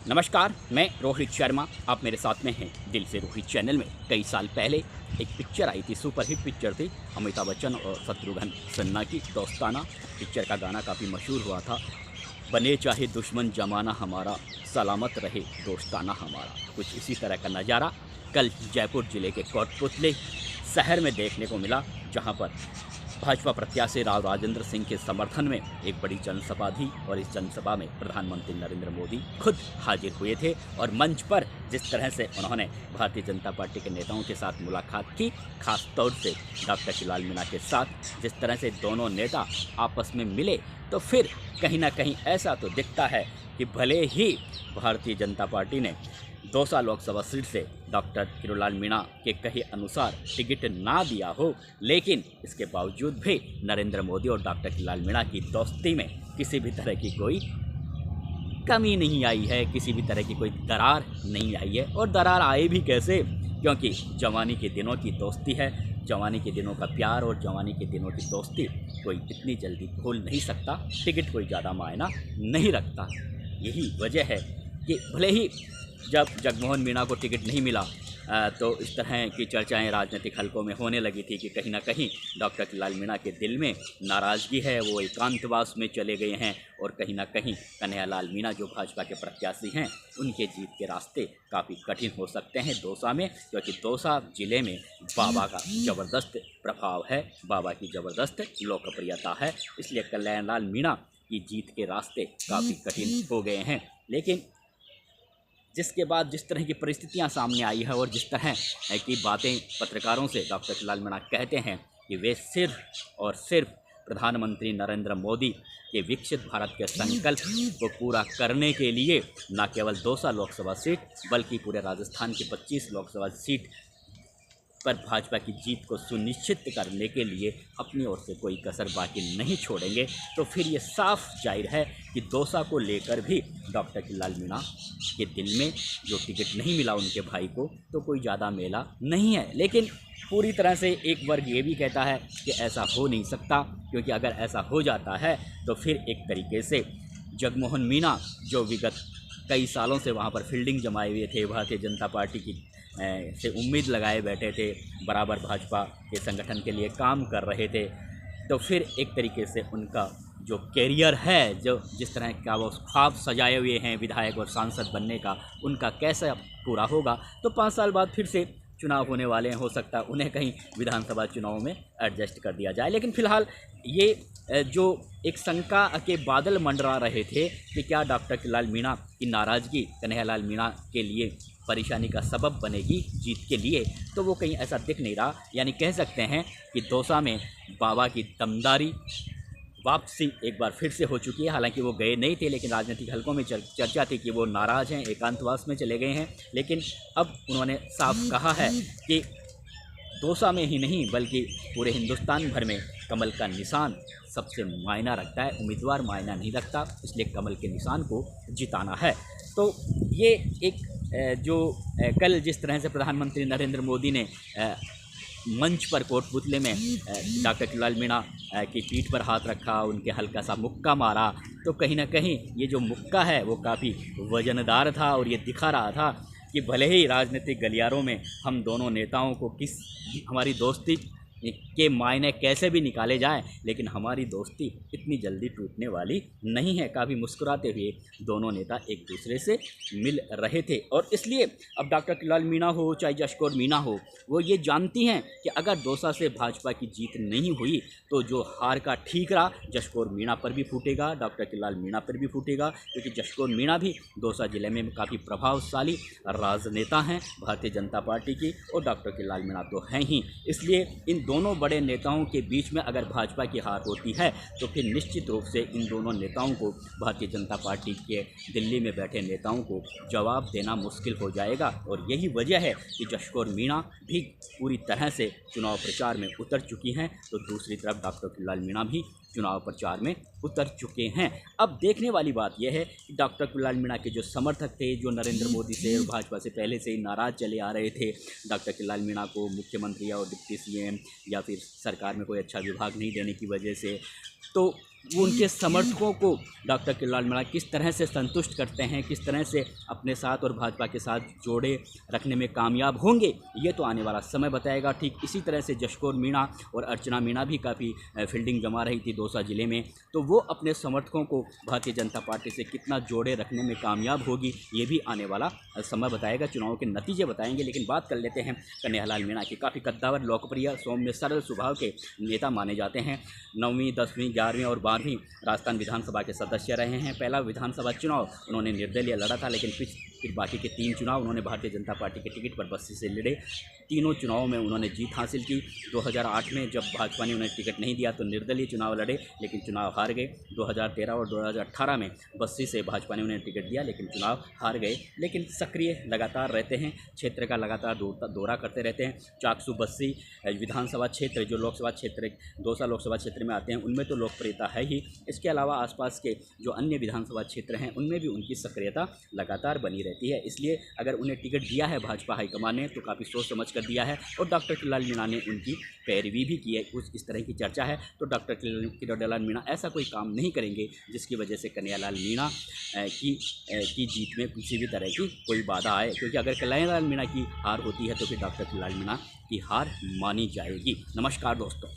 नमस्कार, मैं रोहित शर्मा। आप मेरे साथ में हैं दिल से रोहित चैनल में। कई साल पहले एक पिक्चर आई थी, सुपरहिट पिक्चर थी, अमिताभ बच्चन और शत्रुघ्न सिन्हा की दोस्ताना। पिक्चर का गाना काफ़ी मशहूर हुआ था, बने चाहे दुश्मन जमाना हमारा, सलामत रहे दोस्ताना हमारा। कुछ इसी तरह का नज़ारा कल जयपुर ज़िले के कोटपुतली शहर में देखने को मिला, जहां पर भाजपा प्रत्याशी राव राजेंद्र सिंह के समर्थन में एक बड़ी जनसभा थी और इस जनसभा में प्रधानमंत्री नरेंद्र मोदी खुद हाजिर हुए थे। और मंच पर जिस तरह से उन्होंने भारतीय जनता पार्टी के नेताओं के साथ मुलाकात की, खास तौर से डॉक्टर शिवलाल मीणा के साथ, जिस तरह से दोनों नेता आपस में मिले, तो फिर कहीं ना कहीं ऐसा तो दिखता है कि भले ही भारतीय जनता पार्टी ने दौसा लोकसभा सीट से डॉक्टर शिवलाल मीणा के कहे अनुसार टिकट ना दिया हो, लेकिन इसके बावजूद भी नरेंद्र मोदी और डॉक्टर शिवलाल मीणा की दोस्ती में किसी भी तरह की कोई कमी नहीं आई है, किसी भी तरह की कोई दरार नहीं आई है। और दरार आए भी कैसे, क्योंकि जवानी के दिनों की दोस्ती है, जवानी के दिनों का प्यार और जवानी के दिनों की दोस्ती कोई इतनी जल्दी भूल नहीं सकता। टिकट कोई ज़्यादा मायना नहीं रखता। यही वजह है कि भले ही जब जगमोहन मीणा को टिकट नहीं मिला, तो इस तरह की चर्चाएं राजनीतिक हलकों में होने लगी थी कि कहीं ना कहीं डॉक्टर शिवलाल मीणा के दिल में नाराज़गी है, वो एकांतवास में चले गए हैं, और कहीं ना कहीं कन्हैयालाल मीणा जो भाजपा के प्रत्याशी हैं, उनके जीत के रास्ते काफ़ी कठिन हो सकते हैं दौसा में, क्योंकि दौसा ज़िले में बाबा का ज़बरदस्त प्रभाव है, बाबा की ज़बरदस्त लोकप्रियता है। इसलिए कन्हैयालाल मीणा की जीत के रास्ते काफ़ी कठिन हो गए हैं। लेकिन जिसके बाद जिस तरह की परिस्थितियां सामने आई है और जिस तरह की बातें पत्रकारों से डॉक्टर शिवलाल मीणा कहते हैं कि वे सिर्फ और सिर्फ प्रधानमंत्री नरेंद्र मोदी के विकसित भारत के संकल्प को पूरा करने के लिए न केवल दौसा लोकसभा सीट बल्कि पूरे राजस्थान की 25 लोकसभा सीट पर भाजपा की जीत को सुनिश्चित करने के लिए अपनी ओर से कोई कसर बाकी नहीं छोड़ेंगे। तो फिर ये साफ जाहिर है कि दौसा को लेकर भी डॉक्टर शिवलाल मीणा के दिल में जो टिकट नहीं मिला उनके भाई को, तो कोई ज़्यादा मेला नहीं है। लेकिन पूरी तरह से एक वर्ग ये भी कहता है कि ऐसा हो नहीं सकता, क्योंकि अगर ऐसा हो जाता है तो फिर एक तरीके से जगमोहन मीणा जो विगत कई सालों से वहाँ पर फील्डिंग जमाए हुए थे, भारतीय जनता पार्टी की से उम्मीद लगाए बैठे थे, बराबर भाजपा के संगठन के लिए काम कर रहे थे, तो फिर एक तरीके से उनका जो कैरियर है, जो जिस तरह का वो ख्वाब सजाए हुए हैं विधायक और सांसद बनने का, उनका कैसे पूरा होगा। तो 5 साल बाद फिर से चुनाव होने वाले हैं, हो सकता है उन्हें कहीं विधानसभा चुनाव में एडजस्ट कर दिया जाए। लेकिन फिलहाल ये जो एक शंका के बादल मंडरा रहे थे कि क्या डॉक्टर शिवलाल मीणा की नाराज़गी कन्हैयालाल मीणा के लिए परेशानी का सबब बनेगी जीत के लिए, तो वो कहीं ऐसा दिख नहीं रहा। यानी कह सकते हैं कि दौसा में बाबा की दमदारी वापसी एक बार फिर से हो चुकी है। हालांकि वो गए नहीं थे, लेकिन राजनीतिक हलकों में चर्चा थी कि वो नाराज़ हैं, एकांतवास में चले गए हैं। लेकिन अब उन्होंने साफ कहा है कि दौसा में ही नहीं बल्कि पूरे हिंदुस्तान भर में कमल का निशान सबसे मायना रखता है, उम्मीदवार मायना नहीं रखता, इसलिए कमल के निशान को जिताना है। तो ये एक कल जिस तरह से प्रधानमंत्री नरेंद्र मोदी ने मंच पर कोटपुतले में डॉक्टर शिवलाल मीणा की पीठ पर हाथ रखा, उनके हल्का सा मुक्का मारा, तो कहीं ना कहीं ये जो मुक्का है वो काफ़ी वजनदार था और ये दिखा रहा था कि भले ही राजनीतिक गलियारों में हम दोनों नेताओं को हमारी दोस्ती के मायने कैसे भी निकाले जाएं, लेकिन हमारी दोस्ती इतनी जल्दी टूटने वाली नहीं है। काफ़ी मुस्कुराते हुए दोनों नेता एक दूसरे से मिल रहे थे। और इसलिए अब डॉक्टर शिवलाल मीणा हो चाहे जशकौर मीणा हो, वो ये जानती हैं कि अगर दौसा से भाजपा की जीत नहीं हुई तो जो हार का ठीकरा जशकौर मीणा पर भी फूटेगा, डॉक्टर शिवलाल मीणा पर भी फूटेगा, क्योंकि जशकौर मीणा भी दौसा जिले में काफ़ी प्रभावशाली राजनेता हैं भारतीय जनता पार्टी की, और डॉक्टर शिवलाल मीणा तो हैं ही। इसलिए इन दोनों बड़े नेताओं के बीच में अगर भाजपा की हार होती है तो फिर निश्चित रूप से इन दोनों नेताओं को, भारतीय जनता पार्टी के दिल्ली में बैठे नेताओं को जवाब देना मुश्किल हो जाएगा। और यही वजह है कि जशकौर मीणा भी पूरी तरह से चुनाव प्रचार में उतर चुकी हैं, तो दूसरी तरफ डॉक्टर शिवलाल मीणा भी चुनाव प्रचार में उतर चुके हैं। अब देखने वाली बात यह है कि डॉक्टर शिवलाल मीणा के जो समर्थक थे, जो नरेंद्र मोदी से और भाजपा से पहले से ही नाराज़ चले आ रहे थे, डॉक्टर शिवलाल मीणा को मुख्यमंत्री और डिप्टी सीएम या फिर सरकार में कोई अच्छा विभाग नहीं देने की वजह से, तो वो उनके समर्थकों को डॉक्टर किरोड़ीलाल मीणा किस तरह से संतुष्ट करते हैं, किस तरह से अपने साथ और भाजपा के साथ जोड़े रखने में कामयाब होंगे, ये तो आने वाला समय बताएगा। ठीक इसी तरह से जशकौर मीणा और अर्चना मीणा भी काफ़ी फील्डिंग जमा रही थी दौसा ज़िले में, तो वो अपने समर्थकों को भारतीय जनता पार्टी से कितना जोड़े रखने में कामयाब होगी, ये भी आने वाला समय बताएगा, चुनाव के नतीजे बताएंगे। लेकिन बात कर लेते हैं कन्हैयालाल मीणा की। काफ़ी कद्दावर, लोकप्रिय, सौम्य, सरल स्वभाव के नेता माने जाते हैं। 9वीं, 10वीं, 11वीं और 12वीं राजस्थान विधानसभा के सदस्य रहे हैं। पहला विधानसभा चुनाव उन्होंने निर्दलीय लड़ा था, लेकिन फिर बाकी के 3 चुनाव उन्होंने भारतीय जनता पार्टी के टिकट पर बस्सी से लड़े। तीनों चुनावों में उन्होंने जीत हासिल की। 2008 में जब भाजपा ने उन्हें टिकट नहीं दिया तो निर्दलीय चुनाव लड़े, लेकिन चुनाव हार गए। 2013 और 2018 में बस्सी से भाजपा ने उन्हें टिकट दिया, लेकिन चुनाव हार गए। लेकिन सक्रिय लगातार रहते हैं, क्षेत्र का लगातार दौरा करते रहते हैं। चाकसू, बस्सी विधानसभा क्षेत्र जो लोकसभा क्षेत्र दौसा लोकसभा क्षेत्र में आते हैं, उनमें तो लोकप्रियता है ही। इसके अलावा आसपास के जो अन्य विधानसभा क्षेत्र हैं उनमें भी उनकी सक्रियता लगातार बनी रहती है। इसलिए अगर उन्हें टिकट दिया है भाजपा हाईकमान ने तो काफ़ी सोच समझ कर दिया है, और डॉक्टर किरोड़ीलाल मीणा ने उनकी पैरवी भी की है। कुछ इस तरह की चर्चा है, तो डॉक्टर किरोड़ीलाल मीणा ऐसा कोई काम नहीं करेंगे जिसकी वजह से कन्हैयालाल मीणा की जीत में किसी भी तरह की कोई बाधा आए, क्योंकि अगर कन्हैयालाल मीणा की हार होती है तो फिर डॉक्टर किरोड़ीलाल मीणा की हार मानी जाएगी। नमस्कार दोस्तों।